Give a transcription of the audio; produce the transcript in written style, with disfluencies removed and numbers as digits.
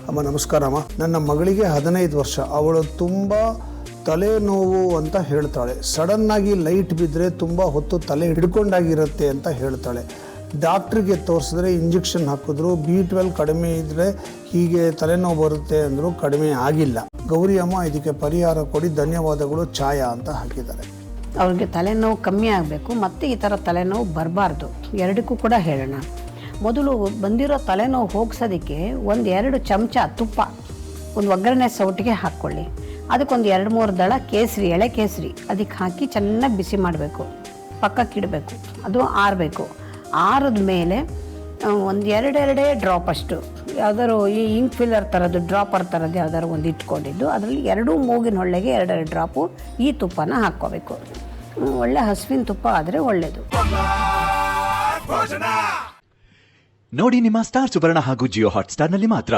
ಅಮ್ಮ ನಮಸ್ಕಾರ ಅಮ್ಮ. ನನ್ನ ಮಗಳಿಗೆ 15 ವರ್ಷ. ಅವಳು ತುಂಬ ತಲೆನೋವು ಅಂತ ಹೇಳ್ತಾಳೆ. ಸಡನ್ನಾಗಿ ಲೈಟ್ ಬಿದ್ದರೆ ತುಂಬ ಹೊತ್ತು ತಲೆ ಹಿಡ್ಕೊಂಡಾಗಿರುತ್ತೆ ಅಂತ ಹೇಳ್ತಾಳೆ. ಡಾಕ್ಟ್ರಿಗೆ ತೋರಿಸಿದ್ರೆ ಇಂಜೆಕ್ಷನ್ ಹಾಕಿದ್ರು, B12 ಕಡಿಮೆ ಇದ್ದರೆ ಹೀಗೆ ತಲೆನೋವು ಬರುತ್ತೆ ಅಂದರು, ಕಡಿಮೆ ಆಗಿಲ್ಲ. ಗೌರಿ ಅಮ್ಮ ಇದಕ್ಕೆ ಪರಿಹಾರ ಕೊಡಿ, ಧನ್ಯವಾದಗಳು ಛಾಯಾ ಅಂತ ಹಾಕಿದ್ದಾರೆ. ಅವ್ರಿಗೆ ತಲೆನೋವು ಕಮ್ಮಿ ಆಗಬೇಕು ಮತ್ತು ಈ ಥರ ತಲೆನೋವು ಬರಬಾರ್ದು. ಎರಡಕ್ಕೂ ಕೂಡ ಹೇಳೋಣ. ಮೊದಲು ಬಂದಿರೋ ತಲೆನೋವು ಹೋಗ್ಸೋದಕ್ಕೆ 1-2 ಚಮಚ ತುಪ್ಪ ಒಂದು ಒಗ್ಗರಣೆ ಸೌಟಿಗೆ ಹಾಕ್ಕೊಳ್ಳಿ. ಅದಕ್ಕೊಂದು 2-3 ದಳ ಕೇಸರಿ, ಎಳೆ ಕೇಸರಿ ಅದಕ್ಕೆ ಹಾಕಿ ಚೆನ್ನಾಗಿ ಬಿಸಿ ಮಾಡಬೇಕು, ಪಕ್ಕಕ್ಕಿಡಬೇಕು. ಅದು ಆರಬೇಕು. ಆರಿದ ಮೇಲೆ ಒಂದು 2 ಡ್ರಾಪ್ ಅಷ್ಟು ಯಾವ್ದಾದ್ರು ಈ ಇಂಕ್ ಫಿಲ್ಲರ್ ಥರದ್ದು ಡ್ರಾಪರ್ ಥರದ್ದು ಯಾವ್ದಾದ್ರು ಒಂದು ಇಟ್ಕೊಂಡಿದ್ದು ಅದರಲ್ಲಿ 2 ಮೂಗಿನ ಹೊಳ್ಳೆಗೆ 2 ಡ್ರಾಪು ಈ ತುಪ್ಪನ ಹಾಕ್ಕೋಬೇಕು. ಒಳ್ಳೆ ಹಸುವಿನ ತುಪ್ಪ ಆದರೆ ಒಳ್ಳೆಯದು. ನೋಡಿ ನಿಮ್ಮ ಸ್ಟಾರ್ ಸುವರ್ಣ ಹಾಗೂ ಜಿಯೋ ಹಾಟ್ ಸ್ಟಾರ್ನಲ್ಲಿ ಮಾತ್ರ.